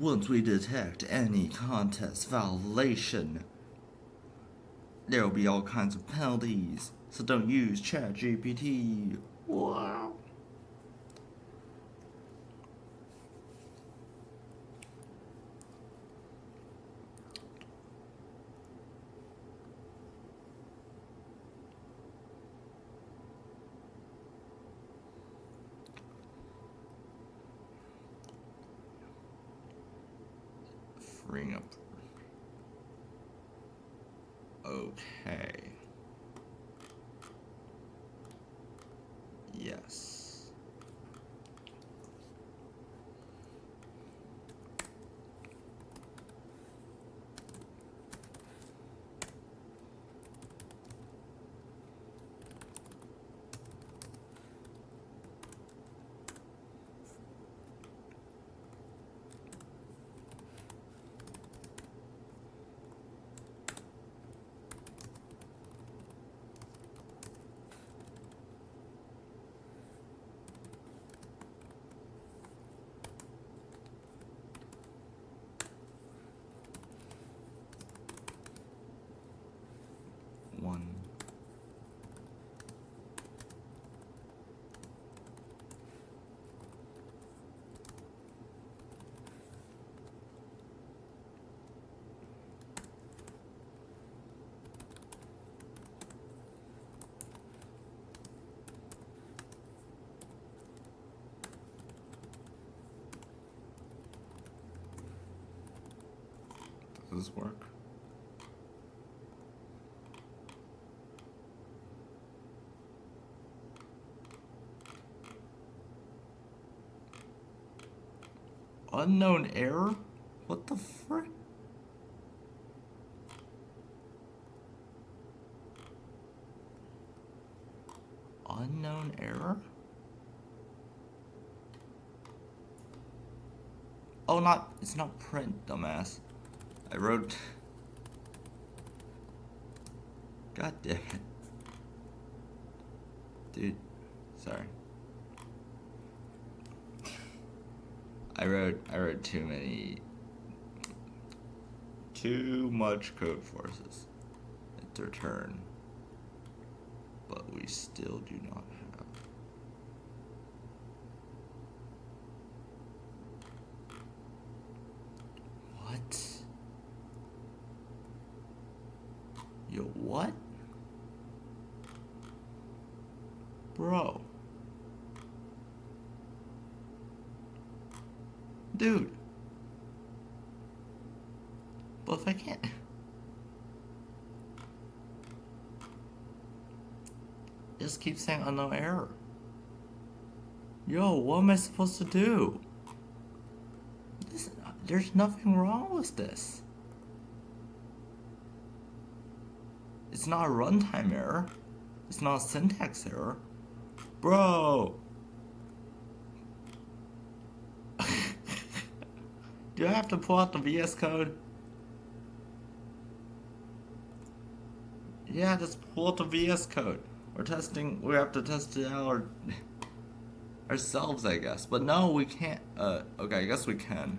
Once we detect any contest violation, there will be all kinds of penalties. So don't use ChatGPT. Wow. Freeing up. Okay. Yes. One. Does this work? Unknown error? What the frick? Unknown error? Oh, it's not print, dumbass. I wrote... God damn it. Dude, sorry. I wrote too much code forces. It's return. But we still do not have. What? Yo, what? Bro. Dude. But if I can't... Just keep saying unknown error. Yo, what am I supposed to do? There's nothing wrong with this. It's not a runtime error. It's not a syntax error. Bro! Do I have to pull out the VS Code? Yeah, just pull out the VS Code. We have to test it out ourselves, I guess. But no, we can't. Okay, I guess we can.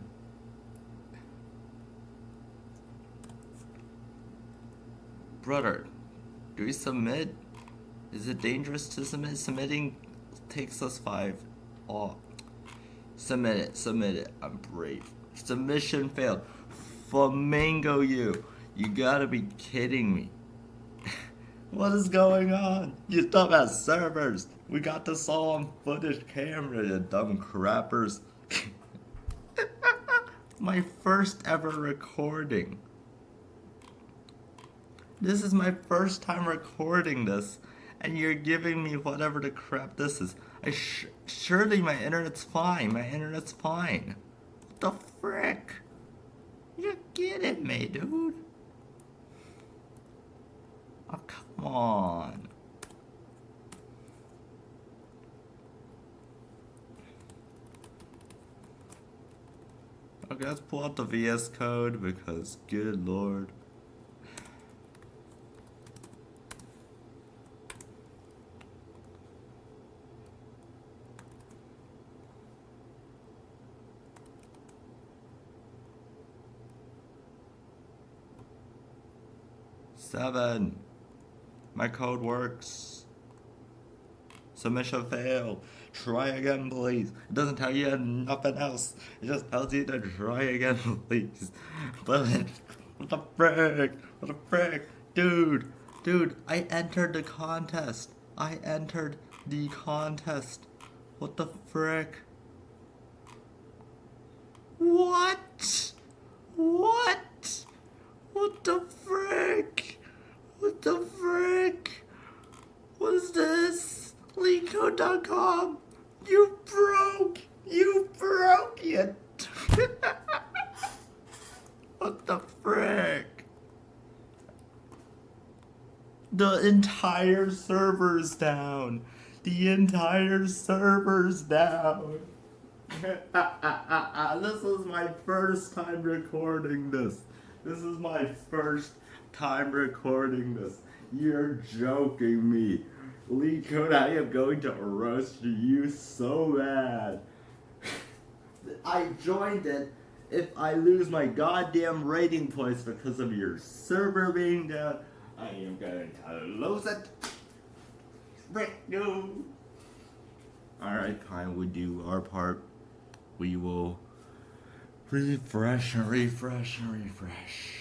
Brother, do we submit? Is it dangerous to submit? Submitting takes us 5. Oh, submit it. I'm brave. Submission failed. Flamingo, you gotta be kidding me. What is going on? You dumbass servers. We got this all on footage camera, you dumb crappers. My first ever recording. This is my first time recording this, and you're giving me whatever the crap this is. Surely my internet's fine. What the frick? You're kidding me, dude. Oh, come on. Okay, let's pull out the VS Code because, good lord. 7. My code works. Submission failed. Try again, please. It doesn't tell you nothing else. It just tells you to try again, please. But what the frick? What the frick? Dude, I entered the contest. I entered the contest. What the frick? What? What? What the frick? What the frick? What is this? LeetCode.com. You broke it. What the frick? The entire server's down. The entire server's down. This is my first time recording this. This is my first time recording this. You're joking me. LeetCode, I am going to roast you so bad. I joined it. If I lose my goddamn rating points because of your server being down, I am going to lose it. Frick you. Alright, fine, we do our part. We will refresh and refresh and refresh.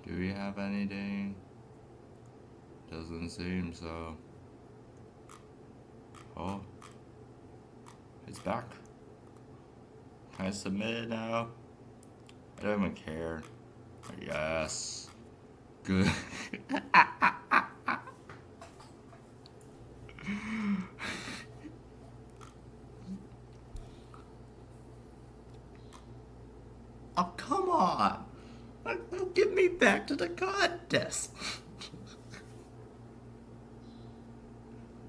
Do we have anything? Doesn't seem so. Oh, it's back. Can I submit it now? I don't even care. Yes. Good. Oh, come on. Get me back to the contest.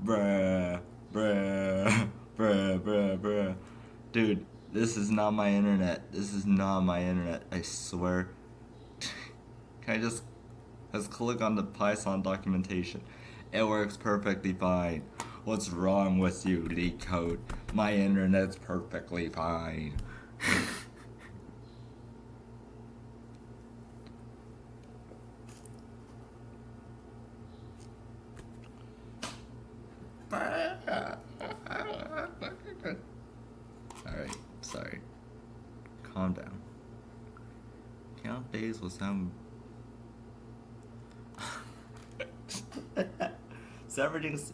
Bruh. Dude, this is not my internet. This is not my internet, I swear. Can I just let's click on the Python documentation. It works perfectly fine. What's wrong with you, LeetCode? My internet's perfectly fine. Alright, sorry. Calm down. Count days will sound. So everything's.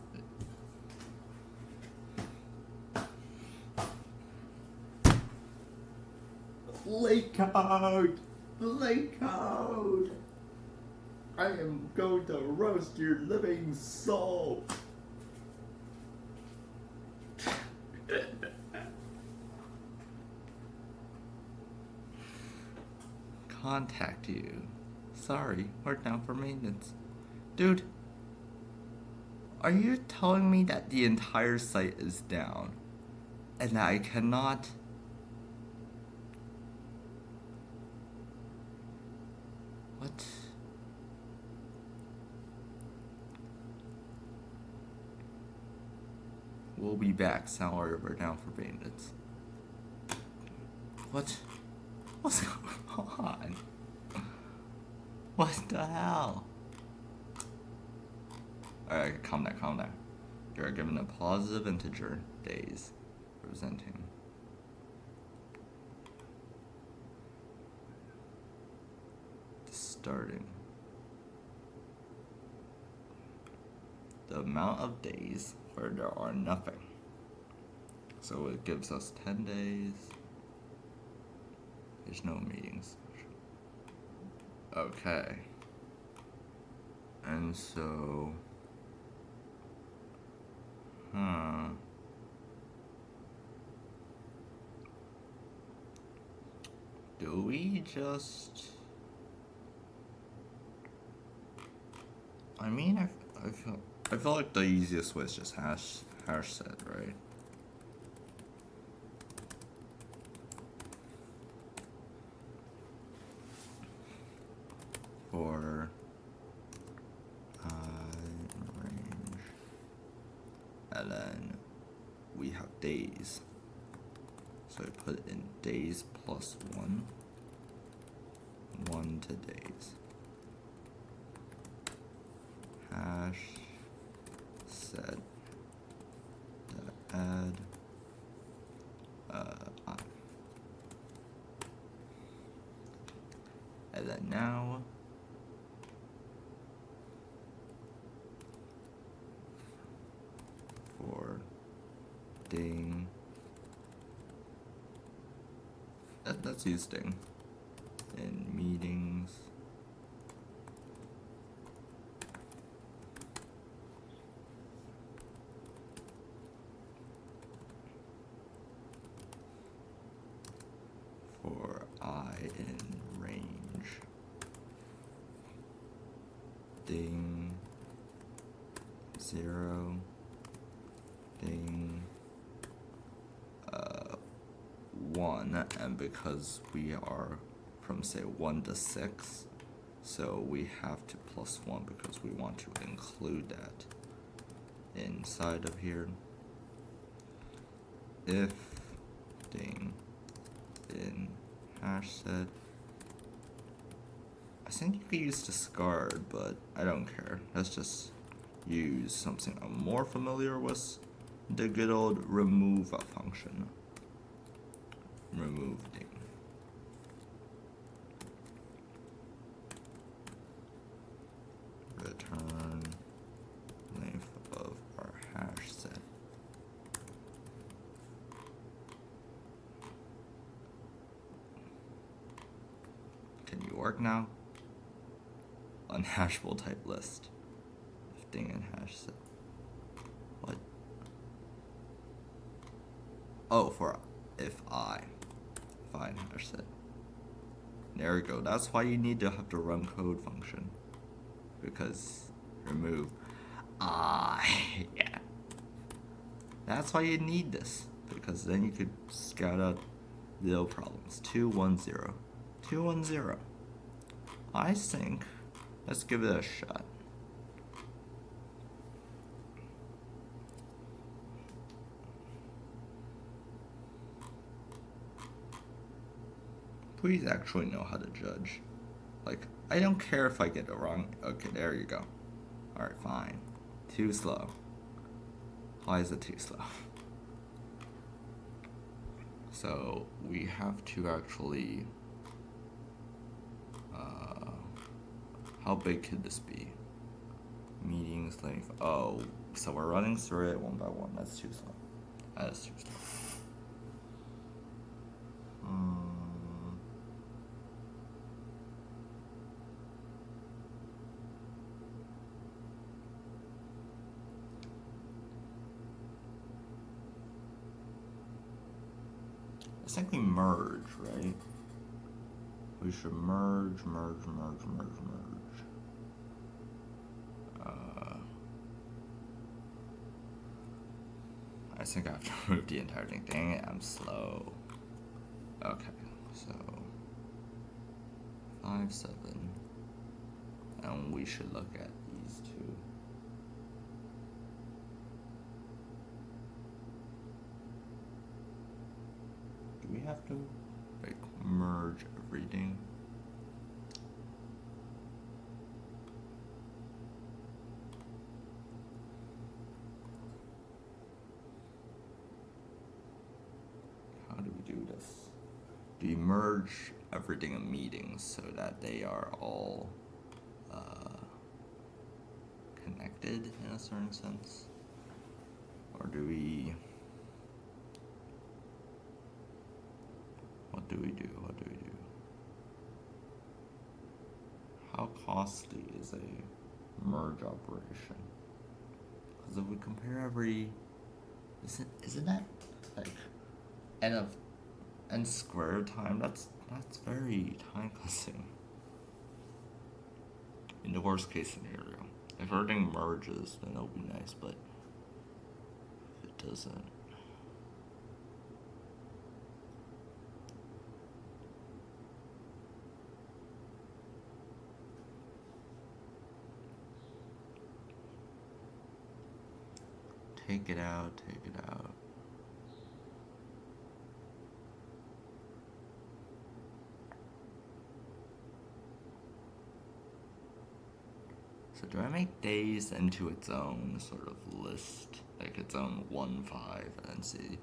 LeetCode! LeetCode! I am going to roast your living soul! Contact you. Sorry, we're down for maintenance. Dude, are you telling me that the entire site is down and that I cannot? What? We'll be back. Sound worry, we're down for maintenance. What? What's going on? What the hell? Alright, calm down. You are given a positive integer, days, representing. Starting. The amount of days where there are nothing. So it gives us 10 days. There's no meetings. Okay. And so, do we just? I mean, I feel like the easiest way is just hash set, right? For range then we have days. So I put in days plus 1 to days. Hash set add I. And then now for ding, let's use ding in meetings. For I in range, ding 0, ding 1, and because we are from say 1 to 6, so we have to plus 1 because we want to include that inside of here. If ding in hash set, I think you could use discard, but I don't care. Let's just use something I'm more familiar with, the good old remove function. Remove ding. Return length of our hash set. Can you work now? Unhashable type list. If ding and hash set. What? Oh, for if I and hash set. There we go. That's why you need to have to run code function. Because remove yeah. That's why you need this. Because then you could scout out little problems. 210. 210. I think let's give it a shot. Please actually know how to judge. Like, I don't care if I get it wrong. Okay, there you go. Alright, fine. Too slow. Why is it too slow? So, we have to actually... how big could this be? Meetings length. Oh, so we're running through it one by one. That's too slow. That is too slow. I think we merge, right? We should merge. I think I have to remove the entire thing. Dang it, I'm slow. Okay, so 5, 7, and we should look at these two. Do we have to like merge everything? How do we do this? Do we merge everything in meetings so that they are all connected in a certain sense? Or do we... What do we do? How costly is a merge operation? Because if we compare every... Isn't that like n squared time? That's very time consuming. In the worst case scenario. If everything merges, then it'll be nice, but if it doesn't... Take it out, take it out. So do I make days into its own sort of list, like its own 1, 5, and then see,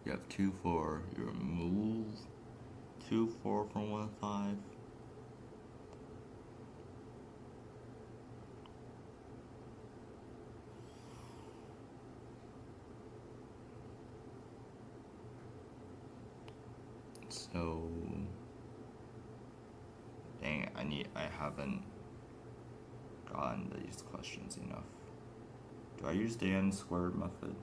you have 2, 4, you remove 2, 4 from 1, 5. So, dang it, I haven't gotten these questions enough. Do I use the n squared method?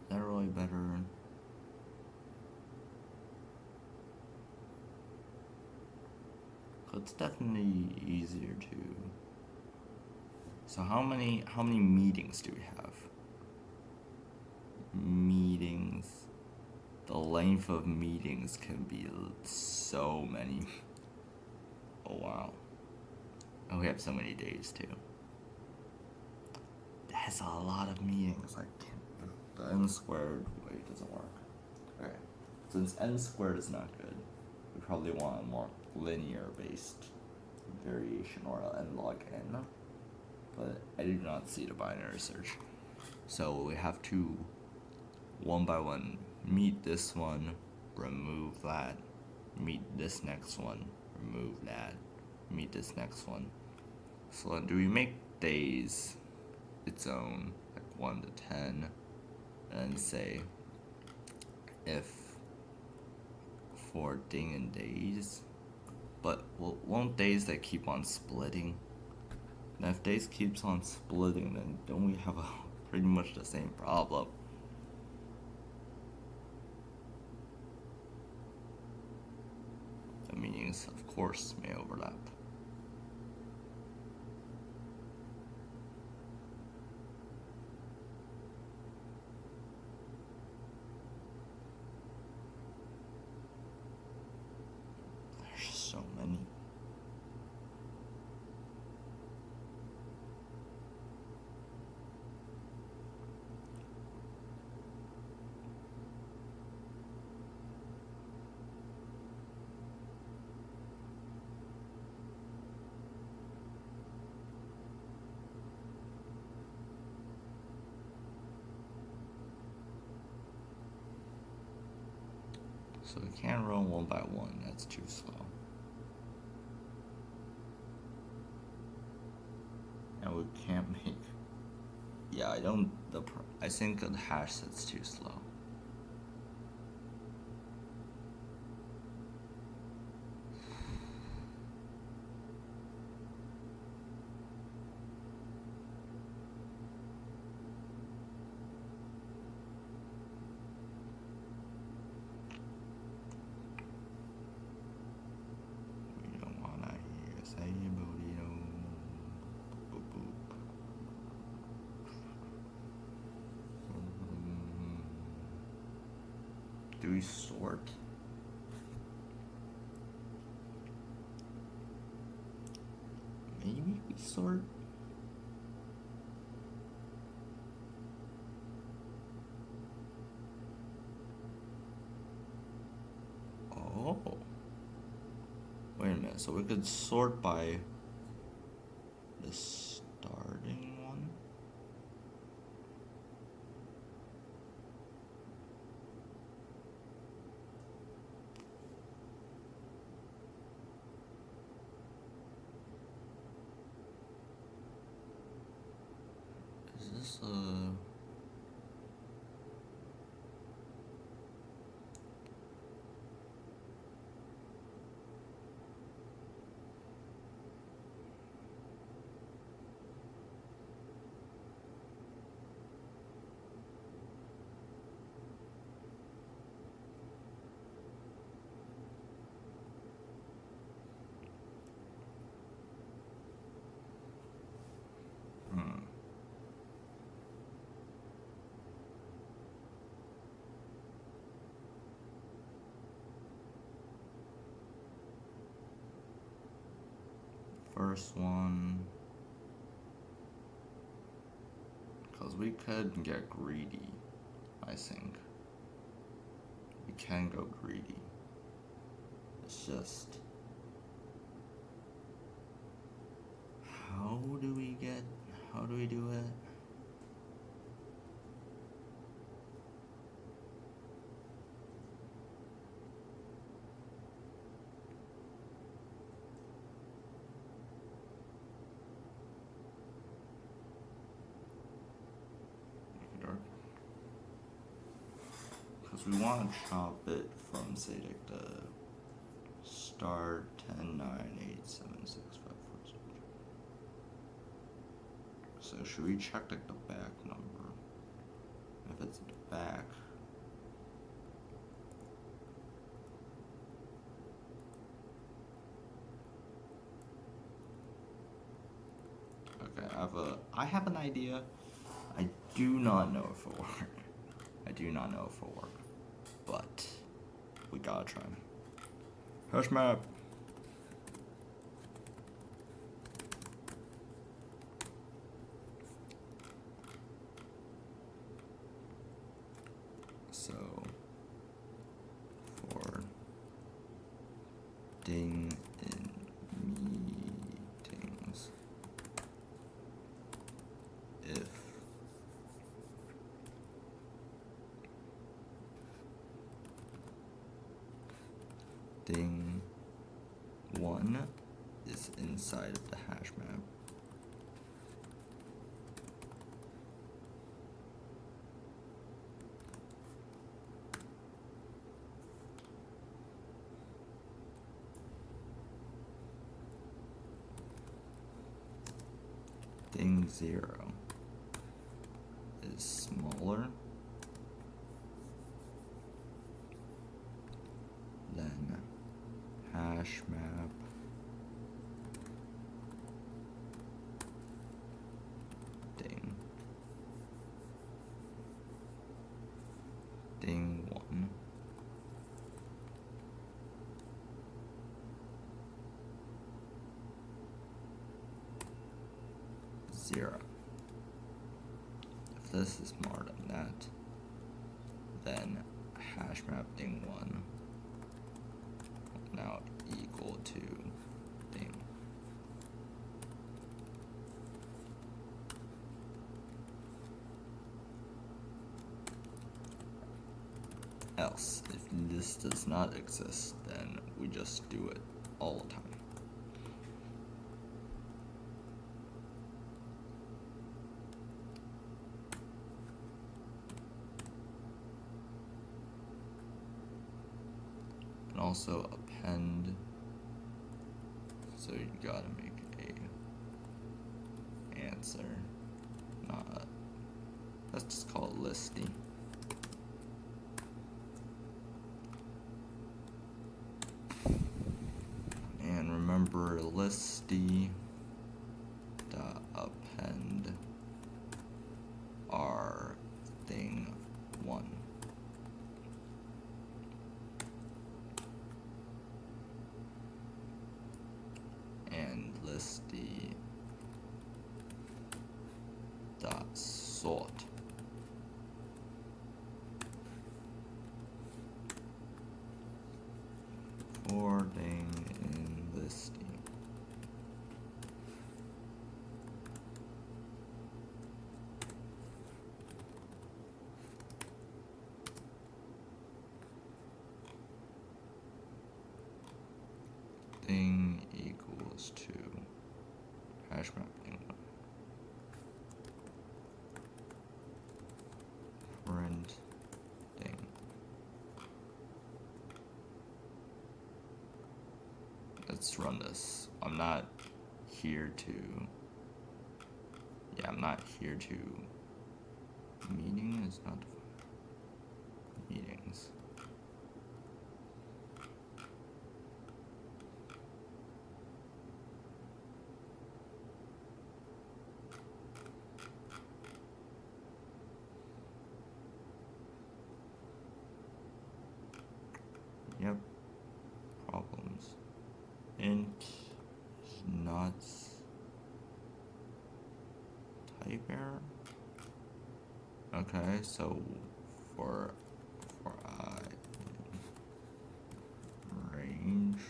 Is that really better? It's definitely easier to. So how many meetings do we have? Meetings. The length of meetings can be so many. Oh wow. And we have so many days too. That's a lot of meetings. The n squared way doesn't work. Okay. Since n squared is not good, we probably want a more linear based variation, or n log n. But I do not see the binary search. So we have to, one by one, meet this one, remove that, meet this next one, remove that, meet this next one. So do we make days its own, like 1 to 10, and say if for ding and days, but won't days that keep on splitting? And if days keeps on splitting, then don't we have pretty much the same problem? The meanings, of course, may overlap. There's so many. So we can't run one by one, that's too slow. And we can't make, yeah, I think the hash set's too slow. Do we sort? Maybe we sort? Oh. Wait a minute, so we could sort by the starting one? Is this a... First one, Because we could get greedy, I think. We can go greedy. It's just... How do we do it? Because we want to chop it from, say, like the start 10, 9, 8, 7, 6, 5, 4, 6. So should we check like the back number? If it's the back, okay, I have an idea. I do not know if it'll work. I do not know if it'll work, but we gotta try. Hash map. So for ding in meetings, if ding 1 is inside of the hash map, ding 0 is smaller than hash map ding 1 0. If this is more than that, then hash map ding 1 now equal to ding. Else, if this does not exist, then we just do it all the time. And also append, so you gotta make a answer, not, let's just call it listy. And remember, listy dot append our thing 1. And listy dot sort for ding in listy. Ding equals to hash map ding 1. Print ding. Let's run this. I'm not here to, I'm not here to, meeting is not meetings. Yep. Problems. Int is nuts. Type error. Okay, so for I range,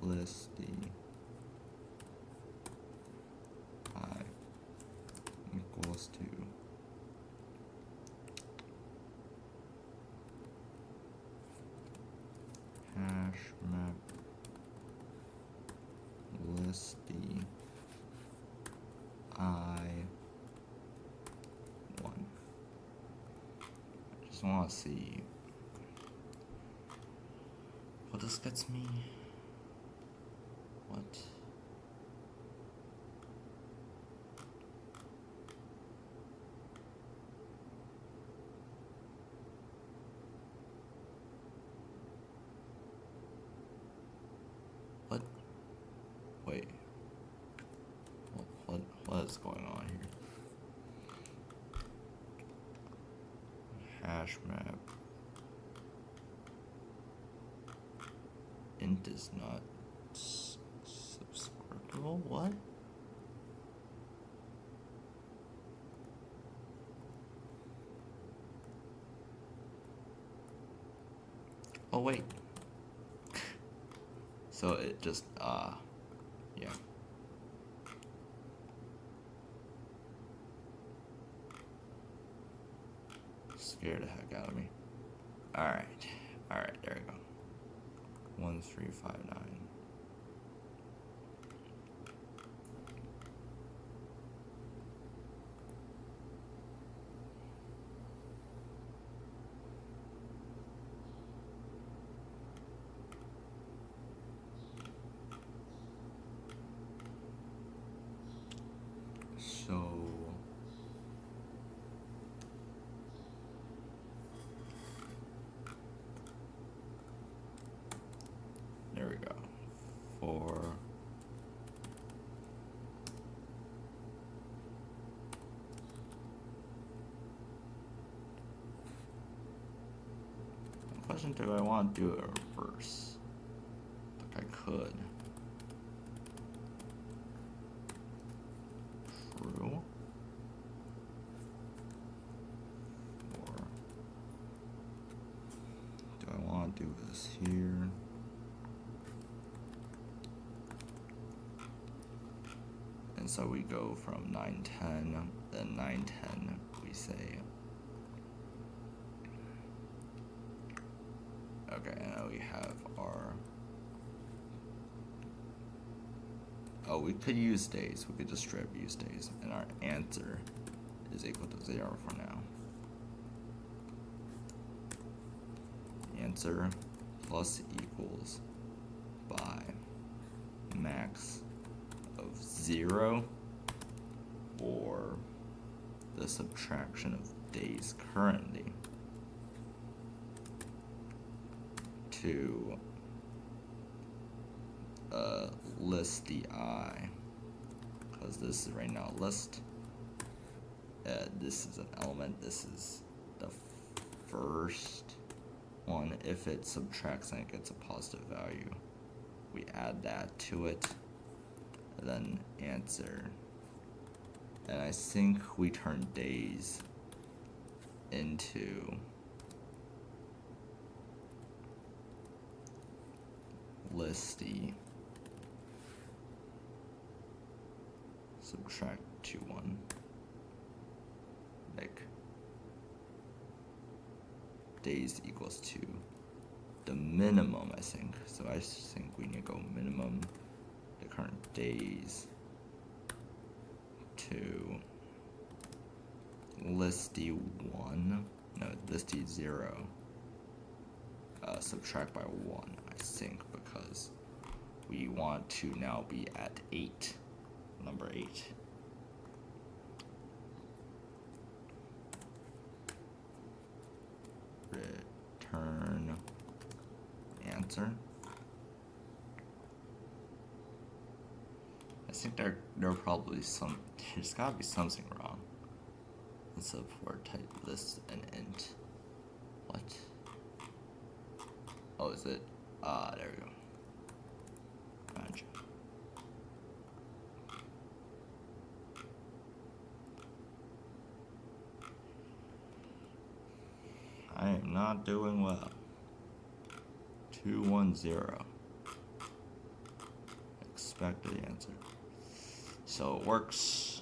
list the I equals to hash map list the I1. I just want to see what this gets me. What? What? Wait. What is going on here? Hash map int is not subscribable. What? Oh wait. So it just yeah. Scared the heck out of me. Alright, there we go. 1359. So there we go. For the question, do I want to do it reverse? Like I could. True. Or do I want to do this here? And so we go from 910, then 910 we say, okay, now we have our, oh, we could use days, we could just strip use days, and our answer is equal to 0 for now. Answer plus equals by max of 0 or the subtraction of days currently to list the I, because this is right now a list. This is an element. This is the first one. If it subtracts and it gets a positive value, we add that to it, and then answer. And I think we turn days into listy subtract 2-1, like days equals to the minimum, I think. So I think we need to go minimum the current days to listy 1, no, listy 0, subtract by 1, I think, because we want to now be at 8, number 8. Return answer. I think there are probably there's gotta be something wrong. Support type list and int. What? Oh, is it? There we go. Gotcha. I am not doing well. 210. Expected answer. So it works.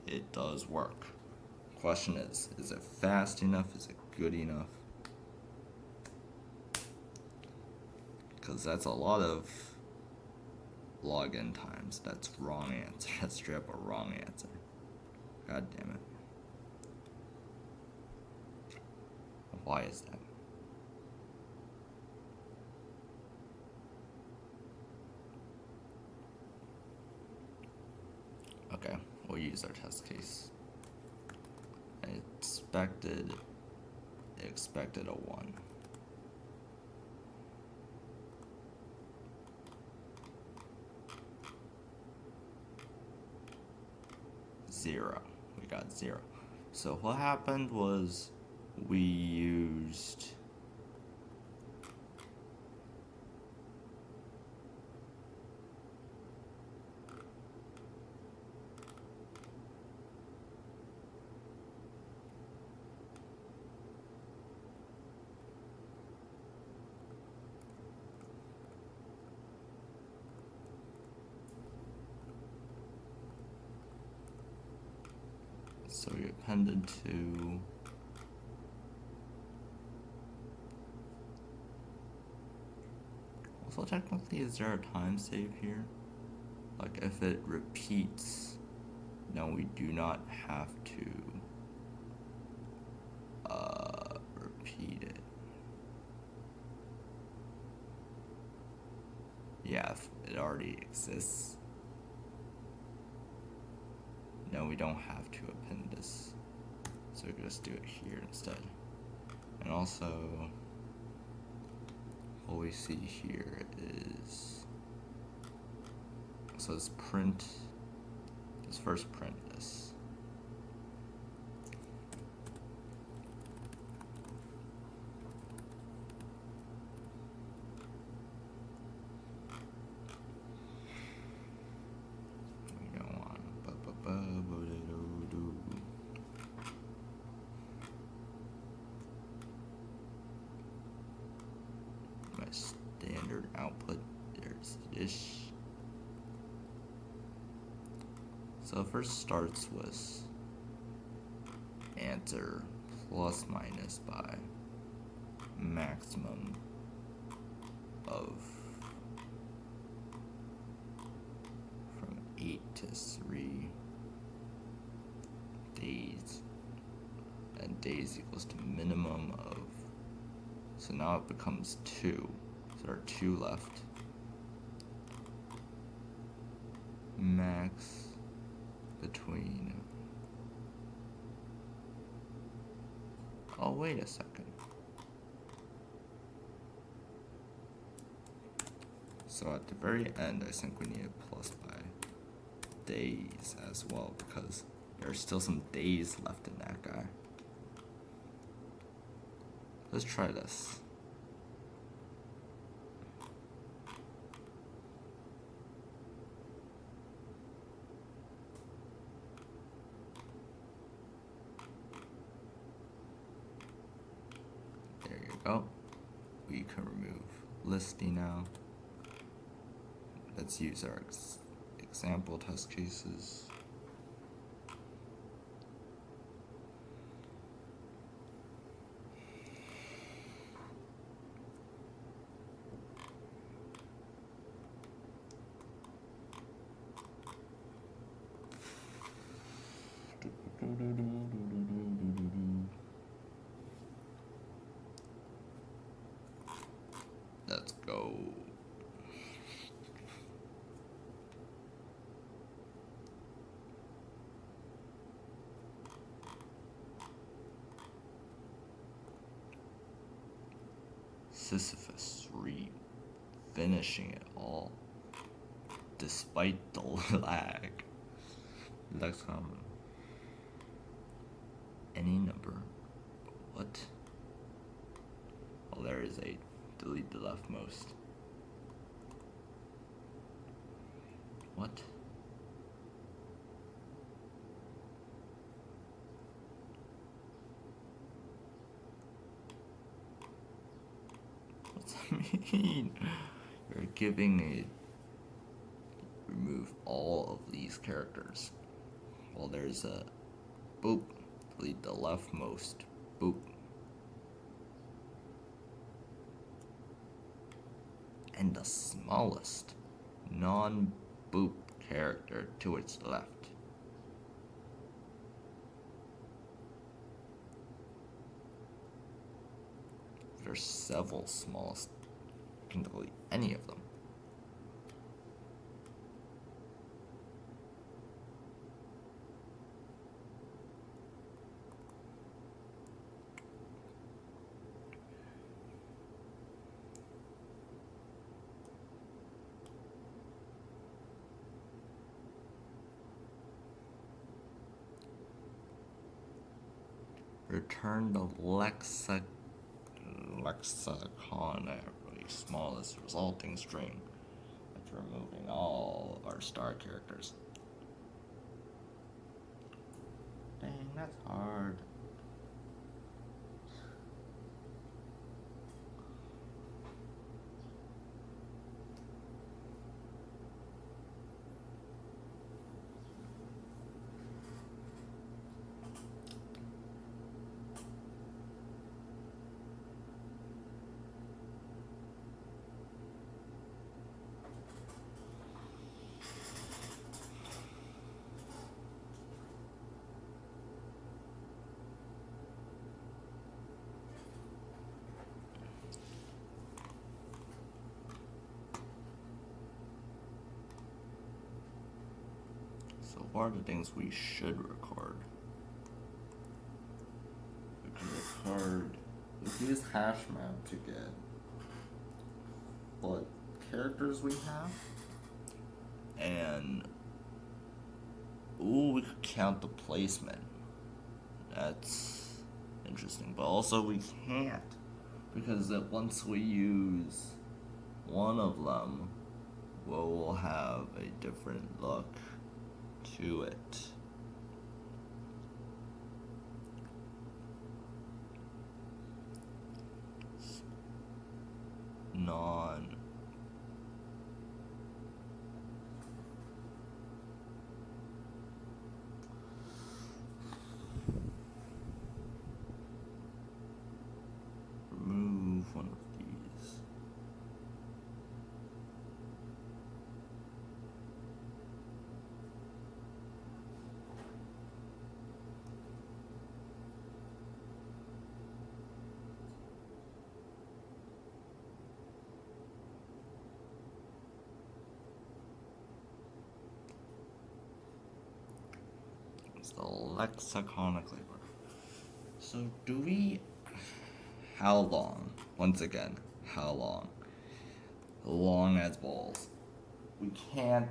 It does work. Question is it fast enough? Is it good enough? Because that's a lot of login times. That's wrong answer. That's straight up a wrong answer. God damn it. Why is that? Okay, we'll use our test case. Expected a 1. Zero. We got 0. So what happened was we used so we appended to also technically is there a time save here? Like if it repeats, no, we do not have to repeat it. Yeah, if it already exists. No, we don't have to append this. So we can just do it here instead. And also, what we see here is, so let's first print this. We don't want my standard output. There's this. So it first starts with answer plus minus by maximum of from 8 to 3 days, and days equals to minimum of, so now it becomes 2, so there are 2 left. Max between, oh wait a second, so at the very end I think we need a plus by days as well, because there's still some days left in that guy. Let's try this. There you go. We can remove listing now. Let's use our example test cases. Let's go. Sisyphus finishing it all despite the lag. Next comment. any number. What? Well, there is a delete the leftmost. What? What's that mean? You're giving a remove all of these characters. Well, there's a boop. Delete the leftmost. Boop. And the smallest non-boop character to its left. There's several smallest. You can delete any of them. Return the lexicon every smallest resulting string after removing all of our star characters. Dang, that's hard. So what are the things we should record? We can record, we can use hash map to get what characters we have. And, ooh, we could count the placement. That's interesting. But also we can't, because that once we use one of them, we'll have a different look to it. Non remove one of these. It's the lexiconic labor. So do we, how long? Once again, how long? Long as balls. We can't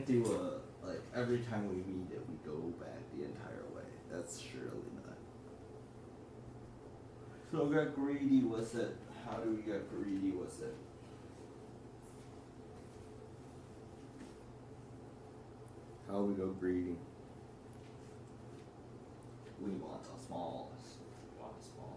do a, like, every time we meet it, we go back the entire way. That's surely not. So we got greedy with it. How do we get greedy with it? How we go greedy? We want the smallest. We want the smallest.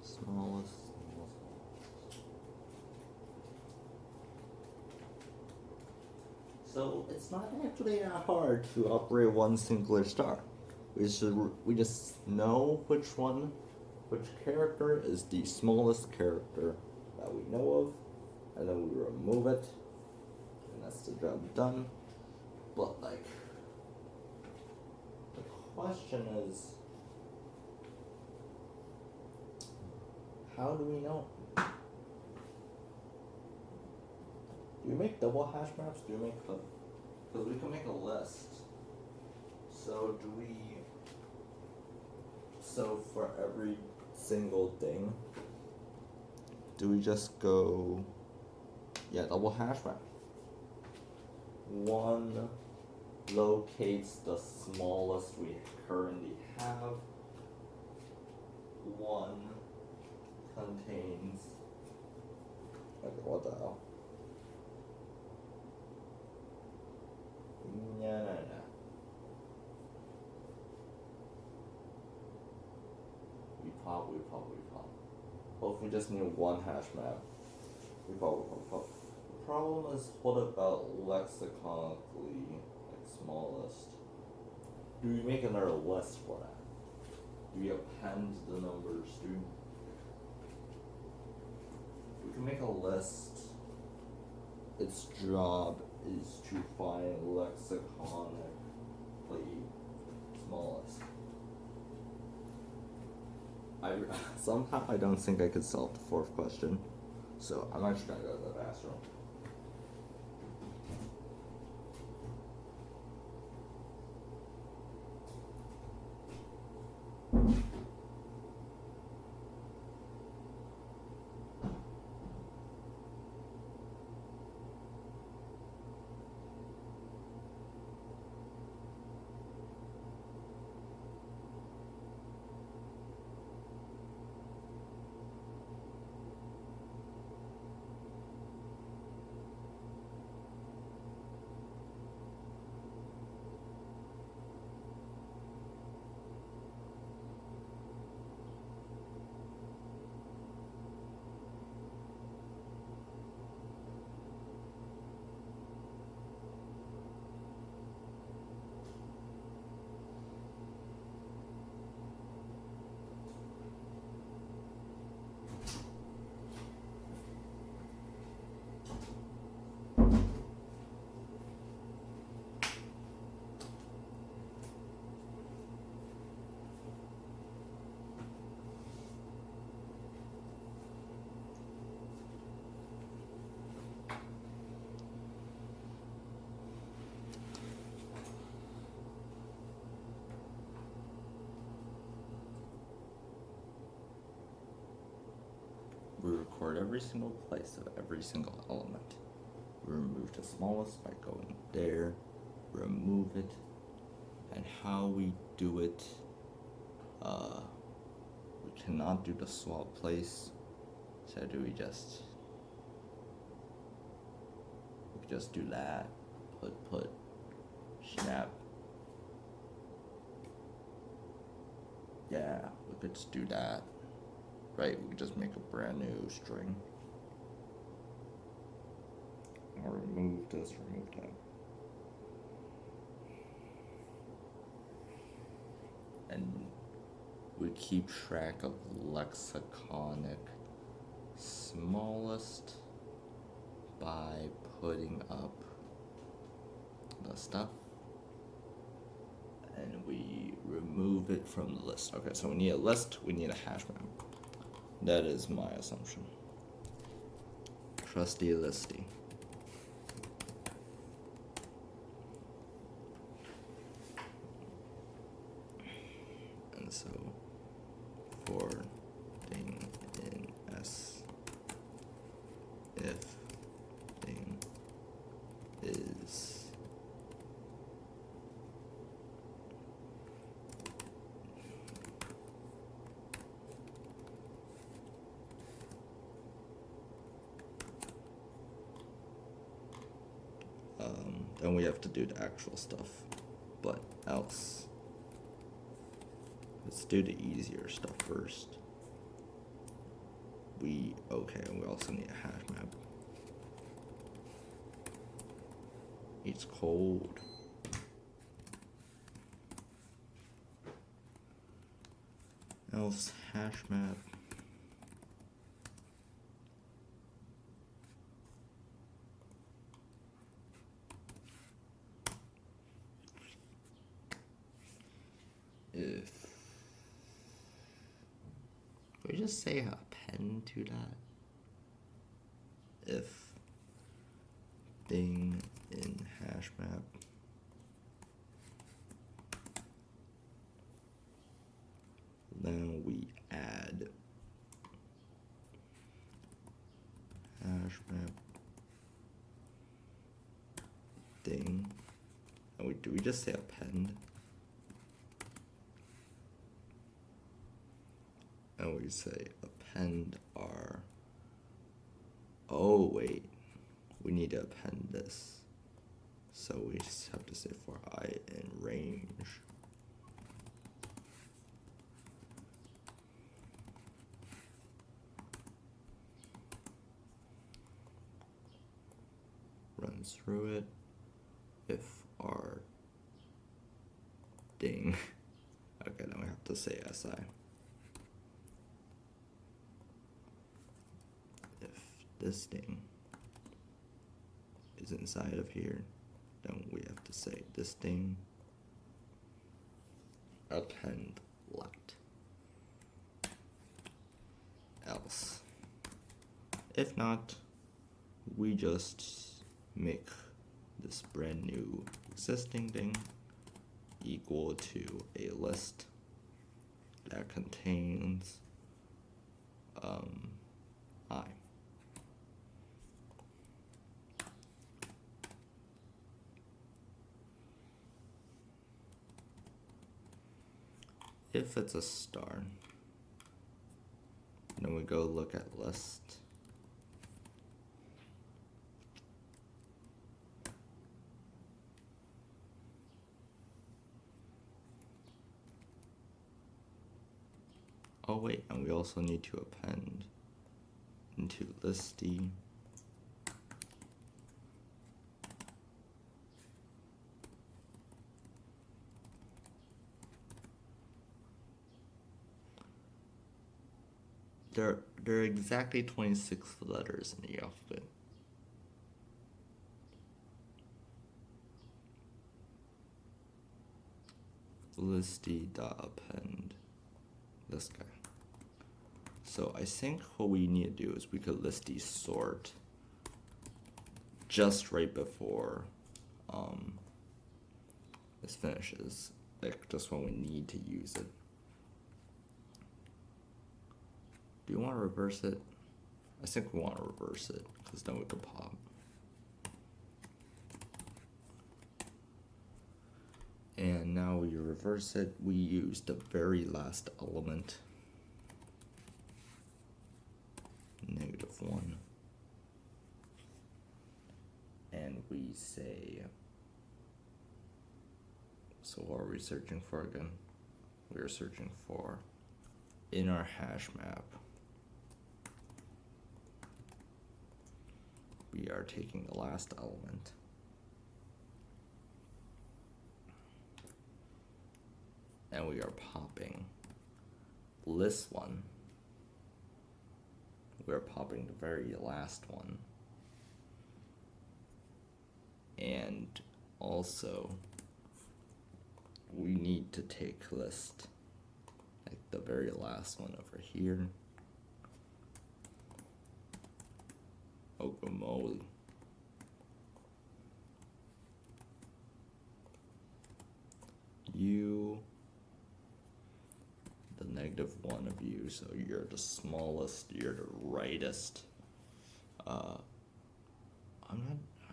Smallest. So it's not actually that hard to operate one singular star. We just know which character is the smallest character that we know of, and then we remove it, and that's the job done. But like, the question is, how do we know? Do we make double hash maps? Do we make because we can make a list. So do we? So for every single thing, do we just go? Yeah, double hash map. One locates the smallest we currently have. One contains. Okay, what the hell? No. We pop. Well, if we just need one hash map, we pop. The problem is, what about lexiconically, like smallest? Do we make another list for that? Do we append the numbers? We can make a list. Its job is to find lexiconically smallest. Somehow I don't think I could solve the fourth question, so I'm actually gonna go to the bathroom. We record every single place of every single element. We remove the smallest by going there, remove it, and how we do it, we cannot do the swap place, so we just do that, put, snap. Yeah, we could just do that. Right, we could just make a brand new string. Or remove this, remove that. And we keep track of lexiconic smallest by putting up the stuff. And we remove it from the list. Okay, so we need a list, we need a hash map. That is my assumption. Trusty listy. And so for thing in S, if thing is then we have to do the actual stuff, but else, let's do the easier stuff first. We also need a hash map. It's cold. Else hash map. If we just say append to that. If thing in hash map then we add hash map thing, and do we just say append? And we say append our, oh wait, we need to append this. So we just have to say for I in range. Run through it. If our ding, okay, then we have to say si. If this thing is inside of here, then we have to say this thing append let. Else. If not, we just make this brand new existing thing equal to a list that contains I. If it's a star, then we go look at list. Oh wait, and we also need to append into listy there are exactly 26 letters in the alphabet. Listy.append this guy. So I think what we need to do is we could listy sort just right before this finishes, like just when we need to use it. Do you want to reverse it? I think we want to reverse it because then we can pop. And now we reverse it, we use the very last element, -1. And we say, so what are we searching for again? We are searching for, in our hash map, we are taking the last element. And we are popping list one. We are popping the very last one. And also, we need to take list, like the very last one over here. Okamole. You, the -1 of you, so you're the smallest, you're the rightest. I'm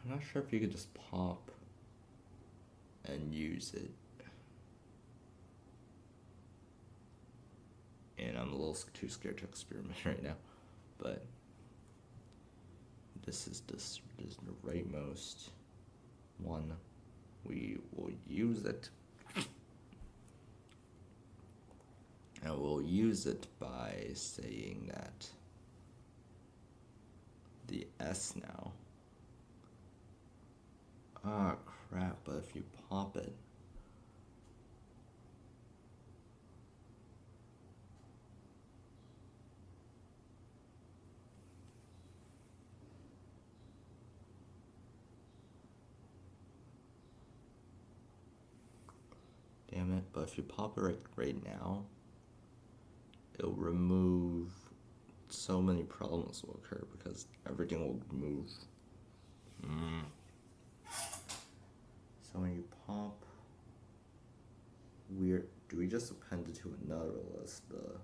not sure if you could just pop and use it. And I'm a little too scared to experiment right now, but this is the rightmost one. We will use it. And we'll use it by saying that the S now Ah, crap, but if you pop it. Damn it, but if you pop it right now, it'll remove so many problems will occur because everything will move. So when you pop, do we just append it to another list, the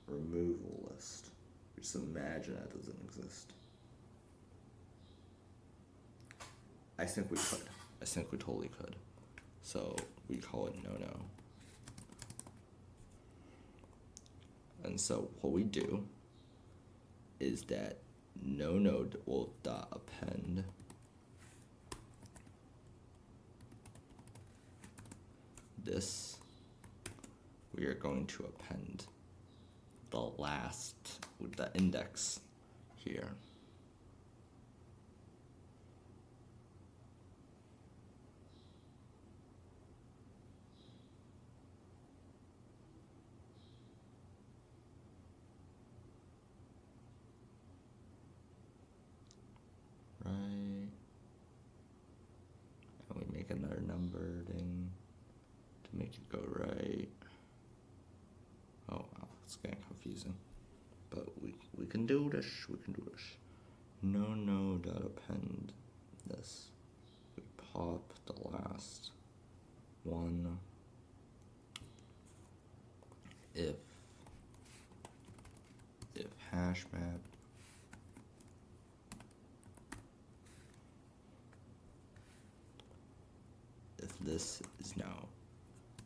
removal list? Just imagine that doesn't exist. I think we could. I think we totally could. So we call it no. And so what we do is that no will dot append this. We are going to append the last with the index here. Right. And we make another numbering to make it go right. Oh wow, it's getting confusing. But we can do this, No dot append this. We pop the last one if hash map if this is now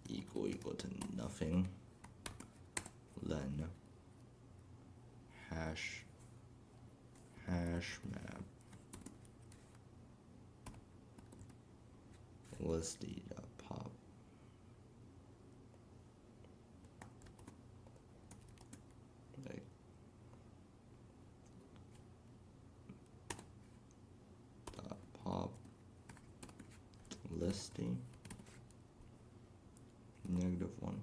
equal to nothing, then hash map listy.pop. Like .pop listy -1.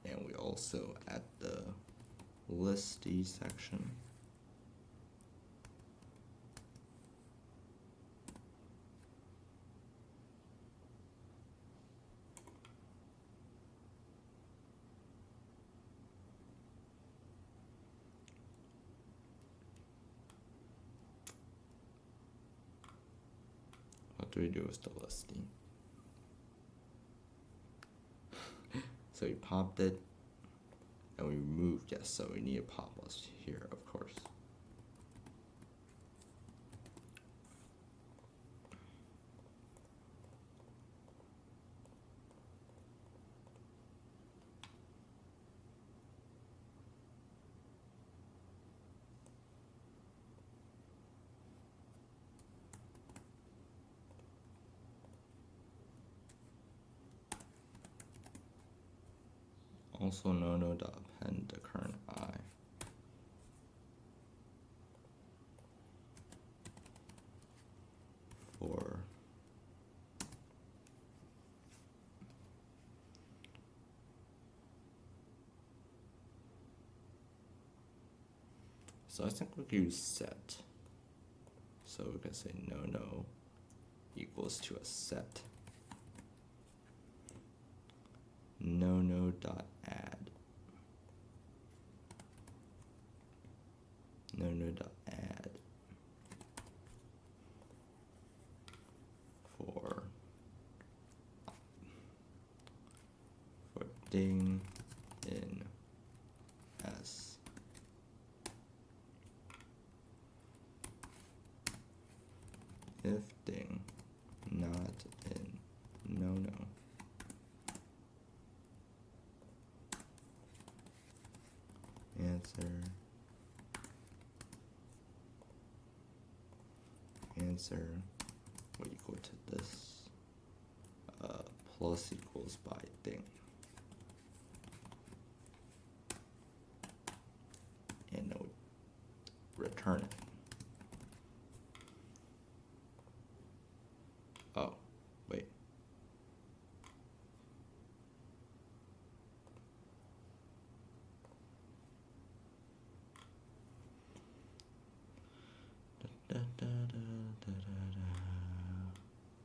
And we also at the listy section what do we do with the listy? So we popped it and we removed, yes, so we need a pop list here, of course. Also no.append the current I. For so I think we can use set. So we can say no equals to a set. No.add. No.add for ding in s. If ding not in no. Answer what equal to this plus equals by thing. And return it. Oh, wait.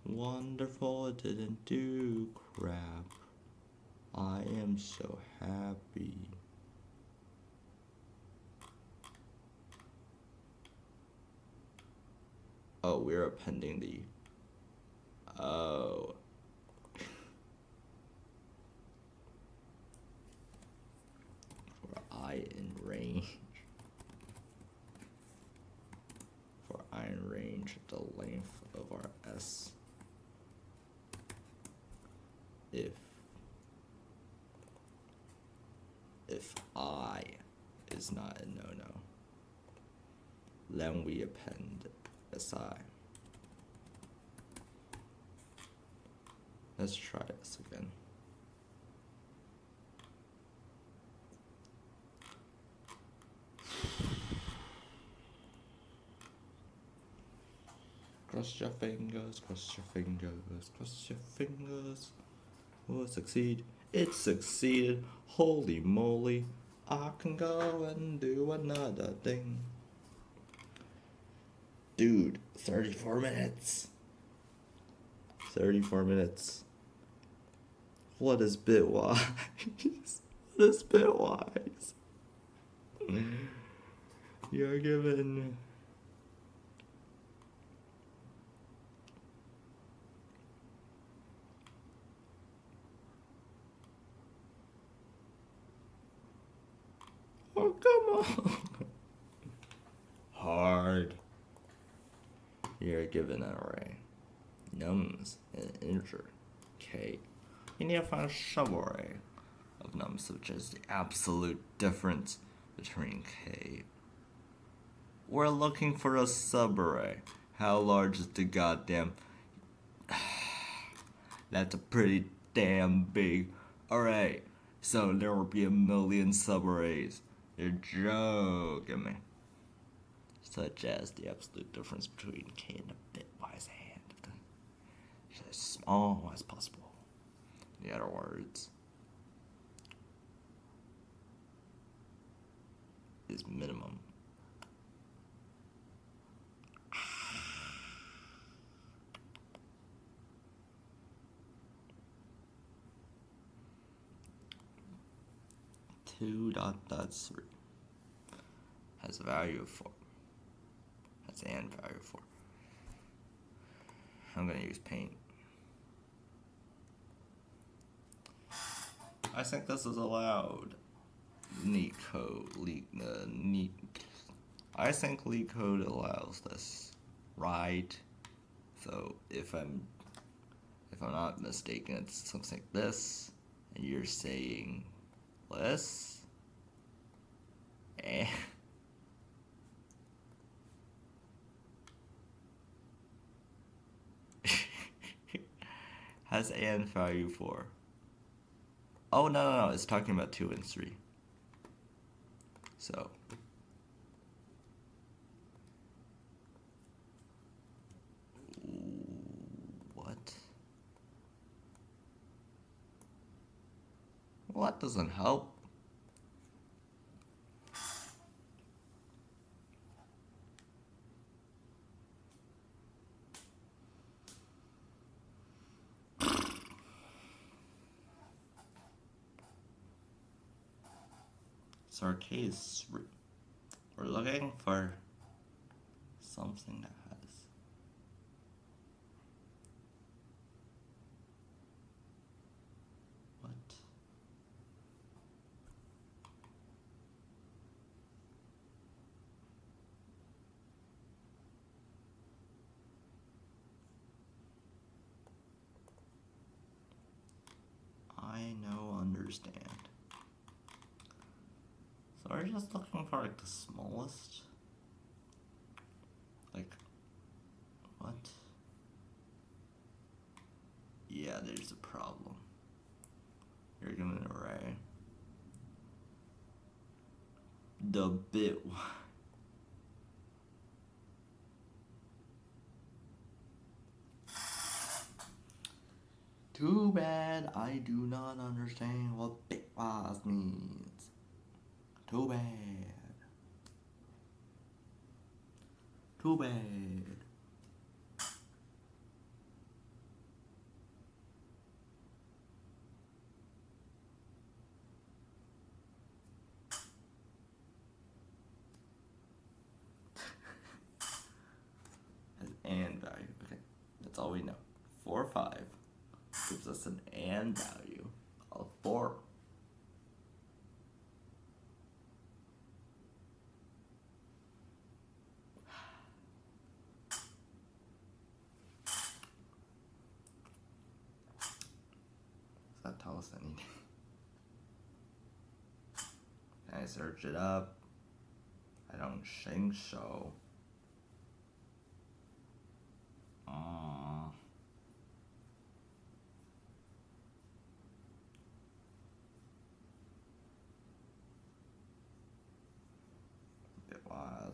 Wonderful, it didn't do crap. I am so happy. Oh, we're appending the... Oh. For I in range. For I in range, the length of our S. If I is not a no-no, then we append SI. Let's try this again. Cross your fingers, cross your fingers, cross your fingers. Will it succeed? It succeeded. Holy moly. I can go and do another thing. Dude, 34 minutes. 34 minutes. What is Bitwise? What is Bitwise? You're given... Oh, come on. Hard. You're given an array. Nums and integer. K. You need to find a subarray of nums, which is the absolute difference between K. We're looking for a subarray. How large is the goddamn... That's a pretty damn big array. So there will be a million subarrays. You're joking me. Such as the absolute difference between K and a bitwise hand. As small as possible. In other words, is minimum. Two dot three has a value of 4. That's and value of 4. I'm gonna use paint. I think this is allowed. LeetCode, I think LeetCode allows this, right? So if I'm not mistaken, it's something like this, and you're saying this, and has and value 4. Oh, no, it's talking about 2 and 3. So, what? Well, that doesn't help. So our case, we're looking for something that has what? I know, understand. So we're just looking for like the smallest. Like, what? Yeah, there's a problem. You're given an array. The bit. Too bad I do not understand what bitwise means. Too bad. Too bad. Has and value. Okay, that's all we know. 4 or 5 gives us an and value of 4. Does that tell us anything? Can I search it up? I don't think so.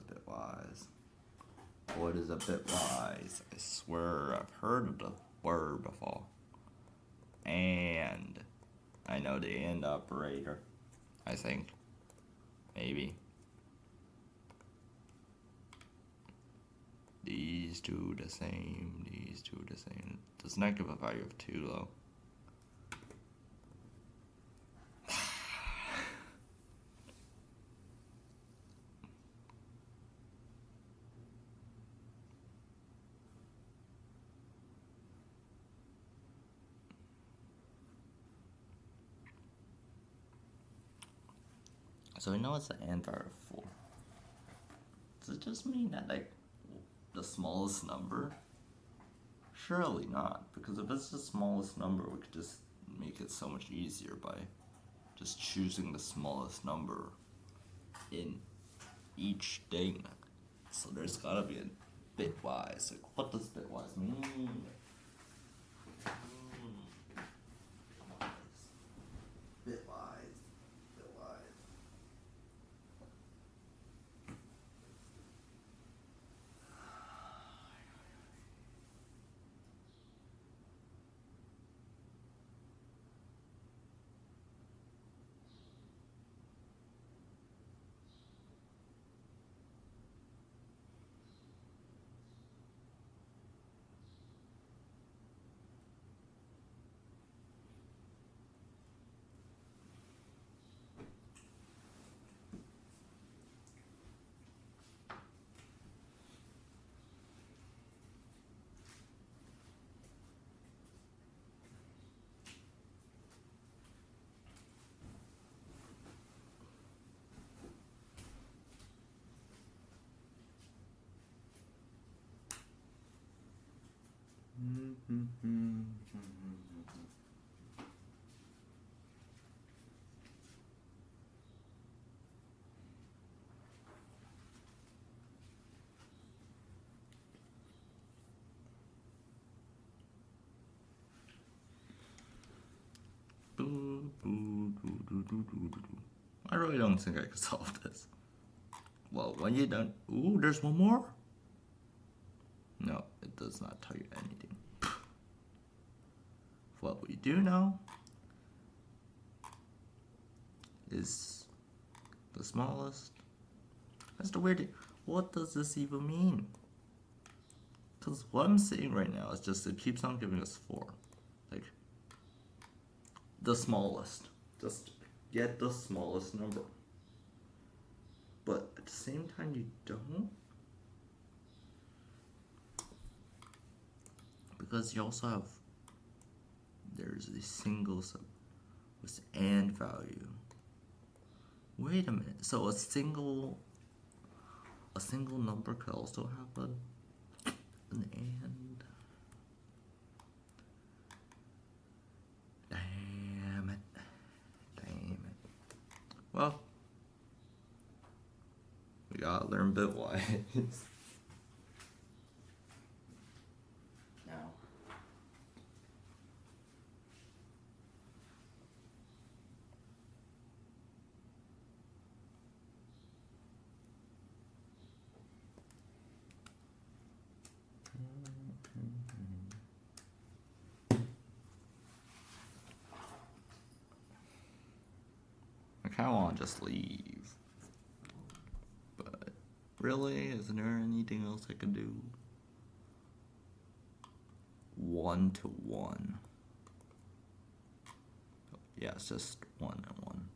Bitwise. What is a bitwise? I swear I've heard of the word before. And I know the and operator. I think. Maybe. These two the same. These two the same. Does not give a value of 2 though. So we know it's an and value of 4. Does it just mean that like the smallest number? Surely not, because if it's the smallest number, we could just make it so much easier by just choosing the smallest number in each thing. So there's gotta be a bitwise. Like, what does bitwise mean? Bitwise. Bitwise. I really don't think I could solve this. Well, when you're done. Ooh, there's one more? No, it does not tell you anything. What we do know is the smallest. That's the weird thing. What does this even mean? Because what I'm seeing right now is just it keeps on giving us 4. Like, the smallest. Just get the smallest number. But at the same time, you don't. Because you also have, there's a single sub with and value. Wait a minute. So a single number could also have an and. Damn it. Well, we gotta learn bitwise. Now. kind of want to just leave. But really, isn't there anything else I can do? 1 to 1. Yeah, it's just 1 and 1.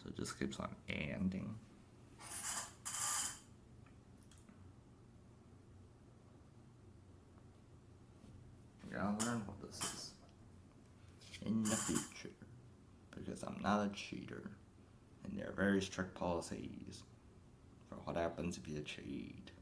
So it just keeps on anding. I'll learn what this is in the future, because I'm not a cheater, and there are very strict policies for what happens if you cheat.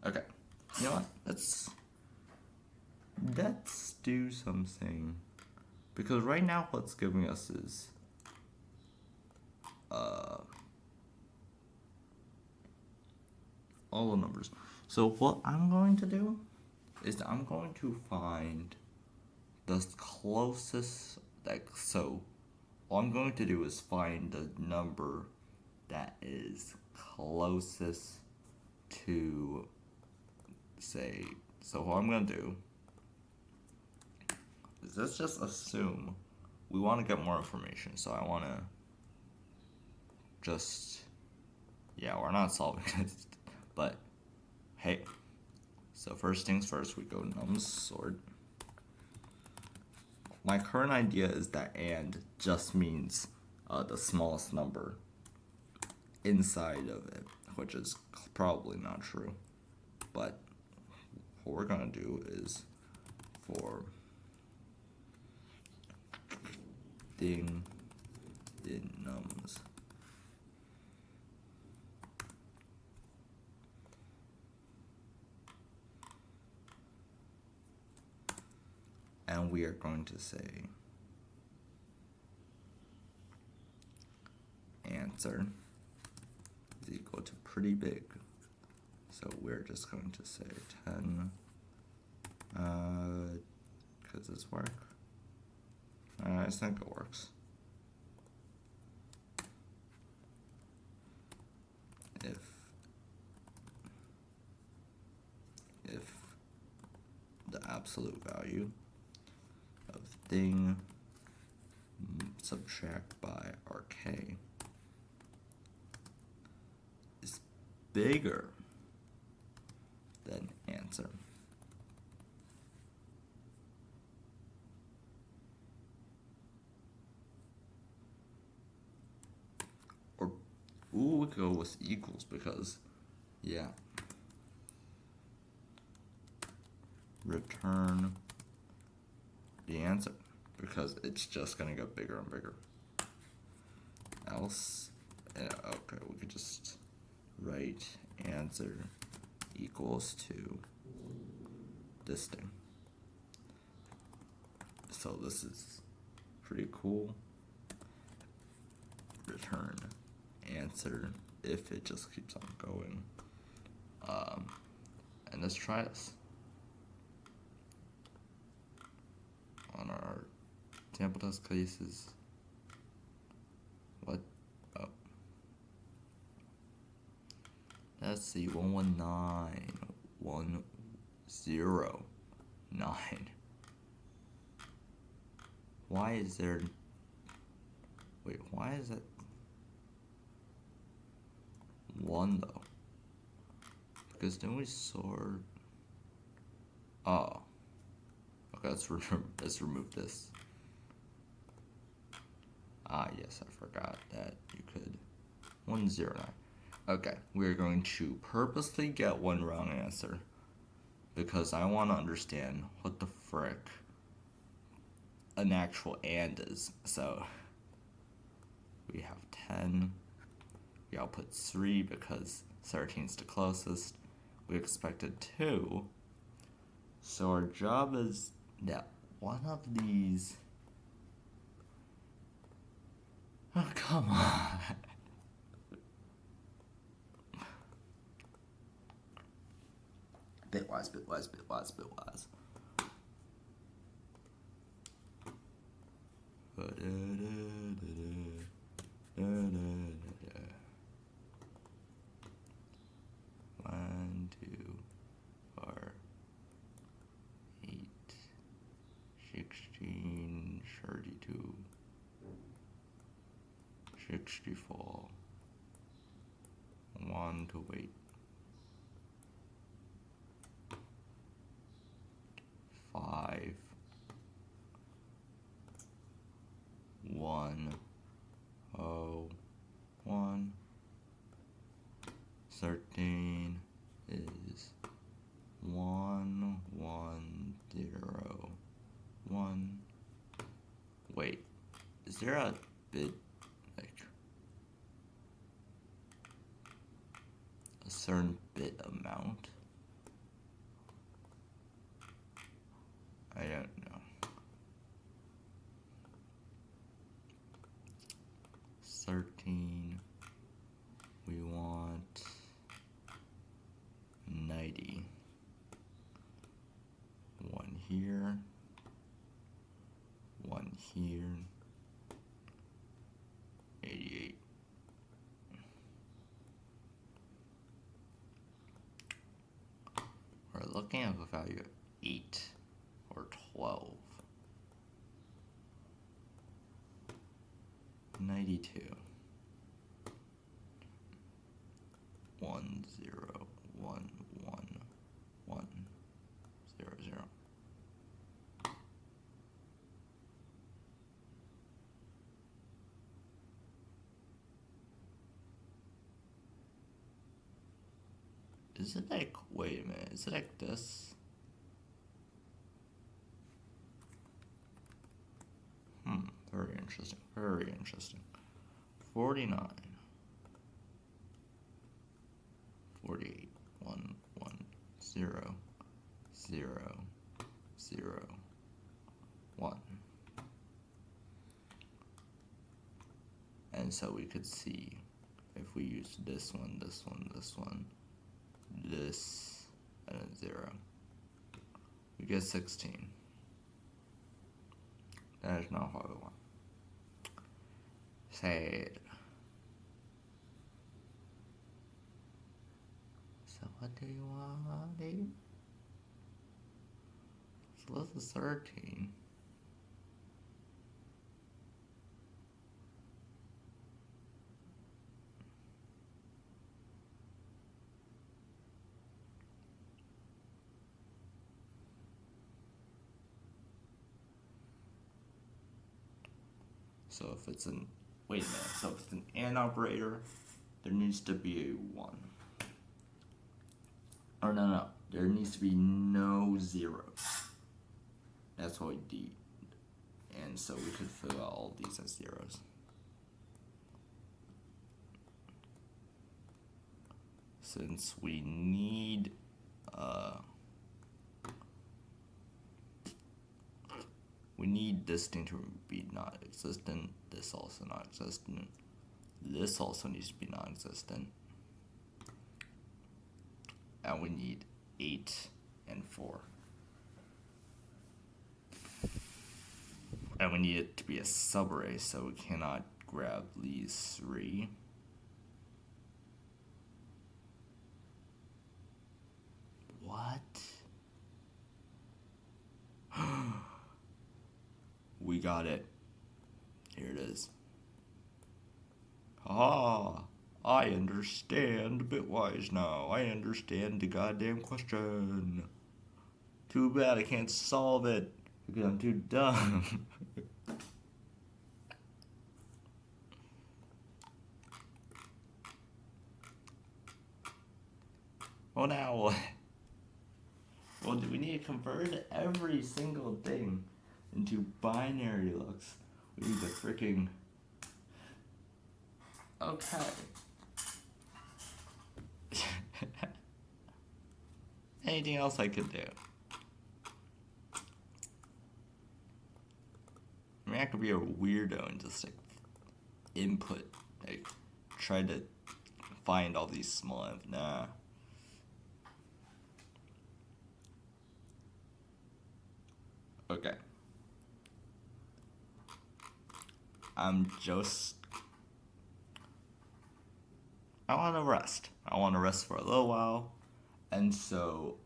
Okay, you know what? Let's do something, because right now what's giving us is all the numbers. So what I'm going to do is I'm going to find the closest, so all I'm going to do is find the number that is closest to, say, so what I'm going to do is let's just assume we want to get more information. So I want to just, yeah, we're not solving this, but hey, so first things first, we go nums sort. My current idea is that and just means the smallest number inside of it, which is probably not true. But what we're gonna do is for thing in nums, and we are going to say answer is equal to pretty big. So we're just going to say 10, does this work? I think it works. If the absolute value of thing subtract by RK is bigger than answer, or we go with equals, because yeah, return the answer, because it's just gonna get bigger and bigger. Else, okay, we could just write answer equals to this thing. So this is pretty cool. Return answer if it just keeps on going. And let's try this on our sample test cases. What? Oh. Let's see, 119.109. Why is there, wait, why is it 1 though? Because then we sort, oh. Okay, let's remove this. Ah, yes, I forgot that you could 109. Okay, we're going to purposely get one wrong answer because I want to understand what the frick an actual and is. So we have 10. We output 3 because 13 is the closest. We expected 2. So our job is that one of these. Oh, come on. Bitwise. 64. 1 to wait. 5 1 0 1 13 is 1 1 0 1. Wait, is there a bit like a certain bit amount? I don't know. 13. We want 90. 1 here. 1 here. 88. We're looking at a value of 8 or 12. 92. 1 0 1 1 1 0 0. Is it like, wait a minute, is it like this? Very interesting, very interesting. 49. 48. 1 1 0 0 0 1. And so we could see if we use this one, this one, this one, this, and then 0. We get 16. That is not what we want. Sad. So what do you want to do? So this is 13. So if it's an, wait a minute, so if it's an AND operator, there needs to be a 1. Or no, there needs to be no zeros. That's what we need. And so we could fill out all these as zeros. Since we need this thing to be non-existent, this also non-existent, this also needs to be non-existent, and we need 8 and 4. And we need it to be a subarray, so we cannot grab these 3. What? We got it. Here it is. Ah, I understand Bitwise now. I understand the goddamn question. Too bad I can't solve it because I'm too dumb. Well, now what? Well, do we need to convert every single thing into binary looks? We need to freaking... Okay. Anything else I could do? I mean, I could be a weirdo and just like input, like try to find all these small nah. Okay. I'm just... I want to rest. I want to rest for a little while. And so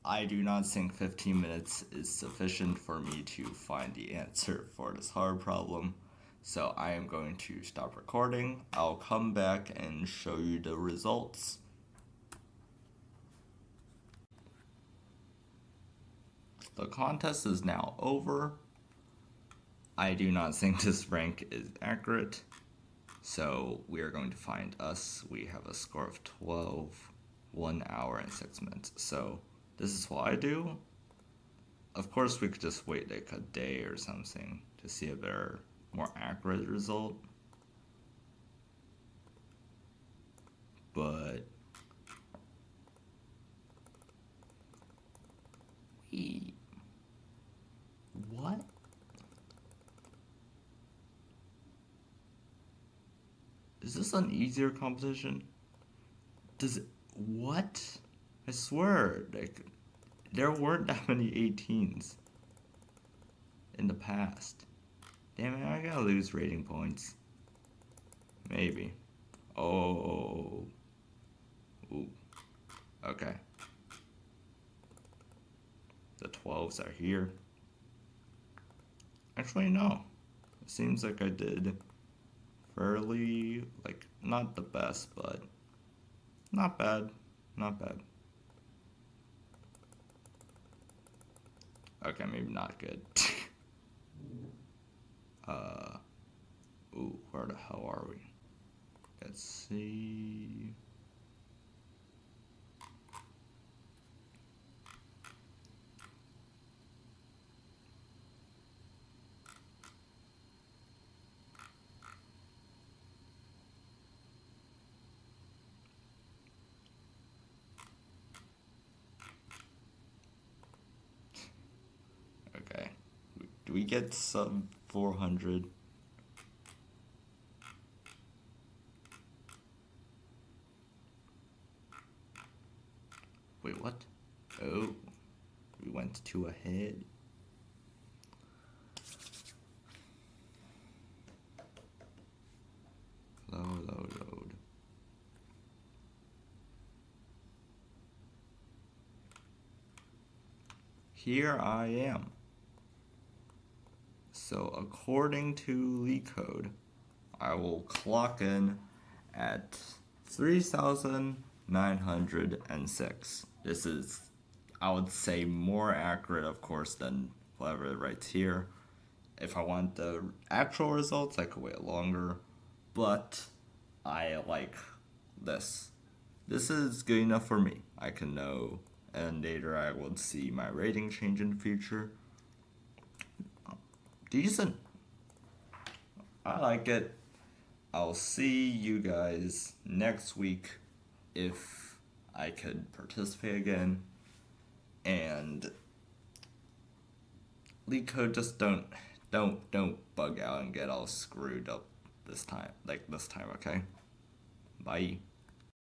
I do not think 15 minutes is sufficient for me to find the answer for this hard problem. So I am going to stop recording. I'll come back and show you the results. The contest is now over. I do not think this rank is accurate. So we are going to find us. We have a score of 12, 1 hour and 6 minutes. So this is what I do. Of course, we could just wait like a day or something to see a better, more accurate result. But what? Is this an easier competition? What? I swear, like, there weren't that many 18s in the past. Damn it, I gotta lose rating points. Maybe. Oh. Ooh. Okay. The 12s are here. Actually, no. It seems like I did fairly, like, not the best, but not bad. Not bad. Okay, maybe not good. Ooh, where the hell are we? Let's see. Okay. Do we get sub 400? Wait, what? Oh, we went 2 ahead. Load. Here I am. So according to LeetCode, I will clock in at 3,906. This is, I would say, more accurate, of course, than whatever it writes here. If I want the actual results, I could wait longer, but I like this. This is good enough for me. I can know, and later I will see my rating change in the future. Decent. I like it. I'll see you guys next week if I could participate again. And LeetCode, just don't bug out and get all screwed up this time. Okay? Bye.